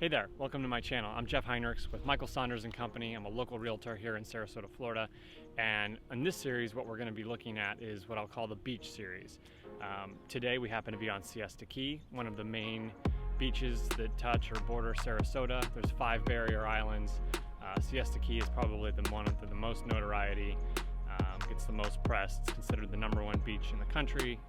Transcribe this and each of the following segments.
Hey there, welcome to my channel. I'm Jeff Heinrichs with Michael Saunders and Company. I'm a local realtor here in Sarasota, Florida. And in this series, what we're going to be looking at is what I'll call the beach series. Today we happen to be on Siesta Key, one of the main beaches that touch or border Sarasota. There's 5 barrier islands. Siesta Key is probably the one with the most notoriety, gets the most press. It's considered the #1 beach in the country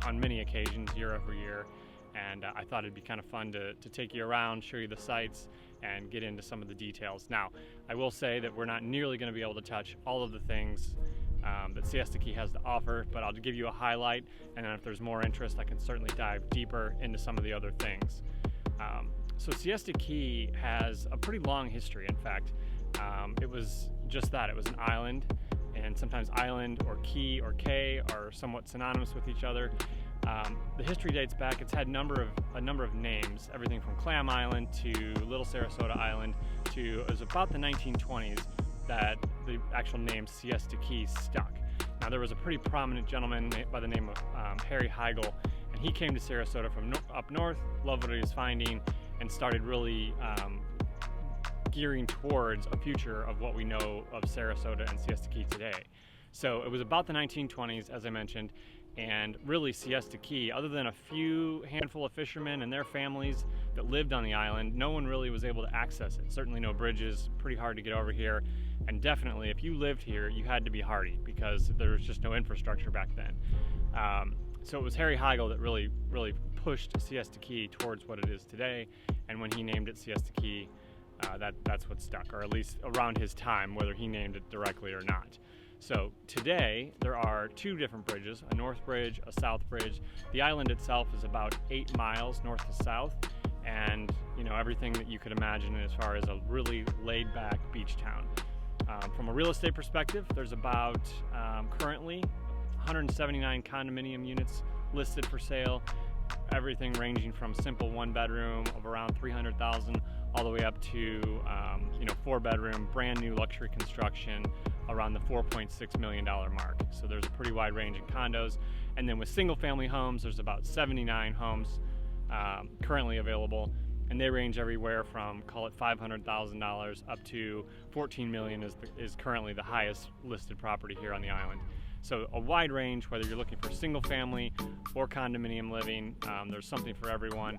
on many occasions, year over year. And I thought it'd be kind of fun to take you around, show you the sights, and get into some of the details. Now, I will say that we're not nearly going to be able to touch all of the things that Siesta Key has to offer, but I'll give you a highlight, and then if there's more interest, I can certainly dive deeper into some of the other things. So Siesta Key has a pretty long history. In fact, it was just that. It was an island, and sometimes island or key or cay are somewhat synonymous with each other. The history dates back. It's had a number of names, everything from Clam Island to Little Sarasota Island to, it was about the 1920s that the actual name Siesta Key stuck. Now, there was a pretty prominent gentleman by the name of Harry Heigl, and he came to Sarasota from up north, loved what he was finding, and started really gearing towards a future of what we know of Sarasota and Siesta Key today. So it was about the 1920s, as I mentioned, and really Siesta Key, other than a few handful of fishermen and their families that lived on the island, no one really was able to access it. Certainly no bridges, pretty hard to get over here, and definitely if you lived here, you had to be hardy because there was just no infrastructure back then. So it was Harry Heigl that really pushed Siesta Key towards what it is today, and when he named it Siesta Key, that's what stuck, or at least around his time, whether he named it directly or not. So today there are 2 different bridges, a north bridge, a south bridge. The island itself is about 8 miles north to south, and everything that you could imagine as far as a really laid-back beach town. From a real estate perspective, there's about currently 179 condominium units listed for sale. Everything ranging from simple 1-bedroom of around $300,000 all the way up to 4-bedroom brand new luxury construction around the $4.6 million mark. So there's a pretty wide range in condos. And then with single family homes, there's about 79 homes currently available, and they range everywhere from, call it $500,000 up to $14 million is currently the highest listed property here on the island. So a wide range, whether you're looking for single family or condominium living, there's something for everyone,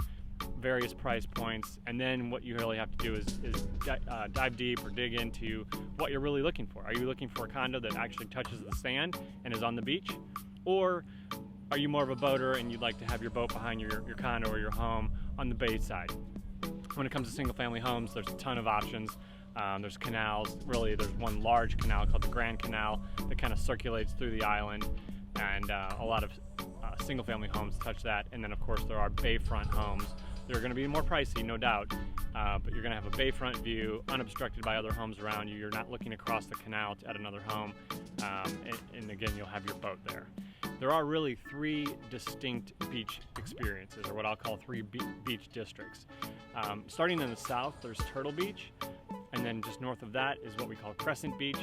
various price points. And then what you really have to do is dive deep or dig into what you're really looking for. Are you looking for a condo that actually touches the sand and is on the beach? Or are you more of a boater and you'd like to have your boat behind your condo or your home on the bay side? When it comes to single family homes, there's a ton of options. There's canals. Really, there's one large canal called the Grand Canal that kind of circulates through the island, and a lot of single family homes touch that. And then of course there are bayfront homes. They're going to be more pricey, no doubt, but you're going to have a bayfront view, unobstructed by other homes around you. You're not looking across the canal at another home, and again, you'll have your boat there. There are really 3 distinct beach experiences, or what I'll call 3 beach districts. Starting in the south, there's Turtle Beach, and then just north of that is what we call Crescent Beach.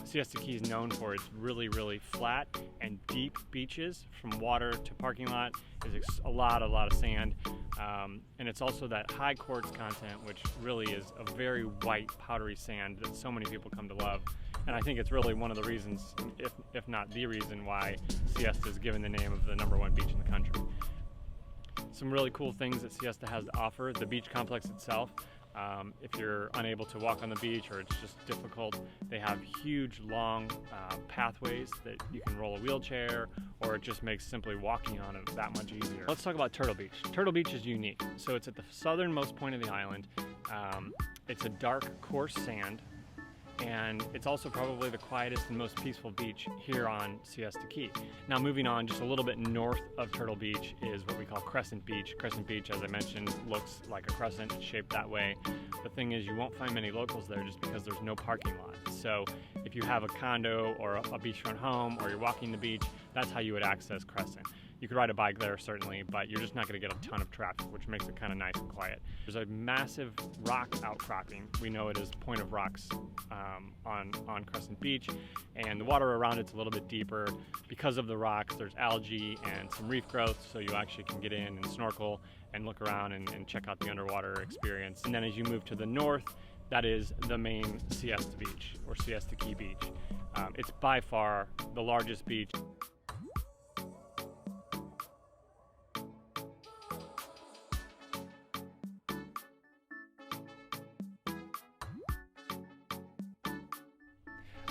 Siesta Key is known for its really flat and deep beaches. From water to parking lot is a lot of sand, and it's also that high quartz content, which really is a very white powdery sand that so many people come to love. And I think it's really one of the reasons, if not the reason, why Siesta is given the name of the #1 beach in the country. Some really cool things that Siesta has to offer: the beach complex itself. If you're unable to walk on the beach or it's just difficult, they have huge long pathways that you can roll a wheelchair, or it just makes simply walking on it that much easier. Let's talk about Turtle Beach. Turtle Beach is unique. So it's at the southernmost point of the island. It's a dark, coarse sand, and it's also probably the quietest and most peaceful beach here on Siesta Key. Now, moving on just a little bit north of Turtle Beach is what we call Crescent Beach. Crescent Beach, as I mentioned, looks like a crescent. It's shaped that way. The thing is, you won't find many locals there just because there's no parking lot. So if you have a condo or a beachfront home, or you're walking the beach, that's how you would access Crescent. You could ride a bike there certainly, but you're just not going to get a ton of traffic, which makes it kind of nice and quiet. There's a massive rock outcropping. We know it as Point of Rocks on Crescent Beach, and the water around it's a little bit deeper. Because of the rocks, there's algae and some reef growth, so you actually can get in and snorkel and look around and check out the underwater experience. And then as you move to the north, that is the main Siesta Beach, or Siesta Key Beach. It's by far the largest beach.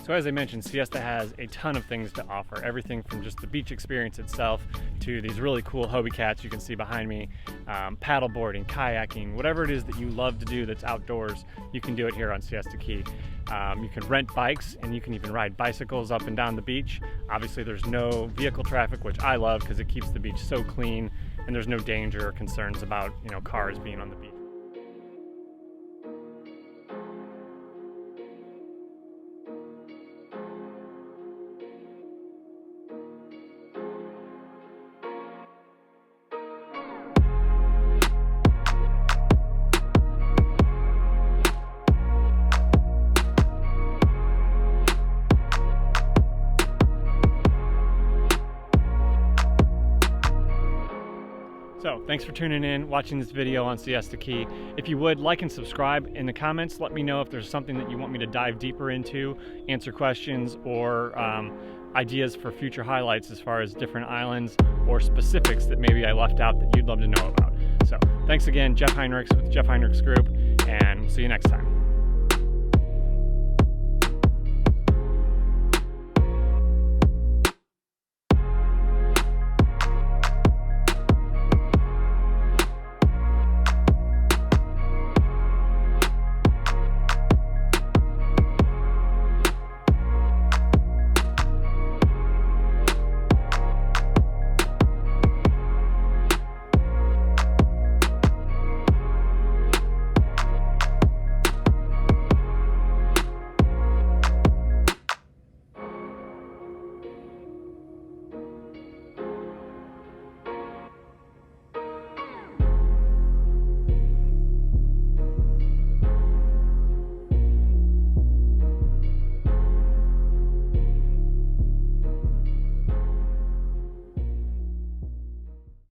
So as I mentioned, Siesta has a ton of things to offer. Everything from just the beach experience itself to these really cool Hobie cats you can see behind me, paddle boarding, kayaking, whatever it is that you love to do that's outdoors, you can do it here on Siesta Key. You can rent bikes, and you can even ride bicycles up and down the beach. Obviously there's no vehicle traffic, which I love because it keeps the beach so clean, and there's no danger or concerns about, you know, cars being on the beach. So thanks for tuning in, watching this video on Siesta Key. If you would, like and subscribe. In the comments, let me know if there's something that you want me to dive deeper into, answer questions, or ideas for future highlights as far as different islands or specifics that maybe I left out that you'd love to know about. So thanks again, Jeff Heinrichs with Jeff Heinrichs Group, and we'll see you next time.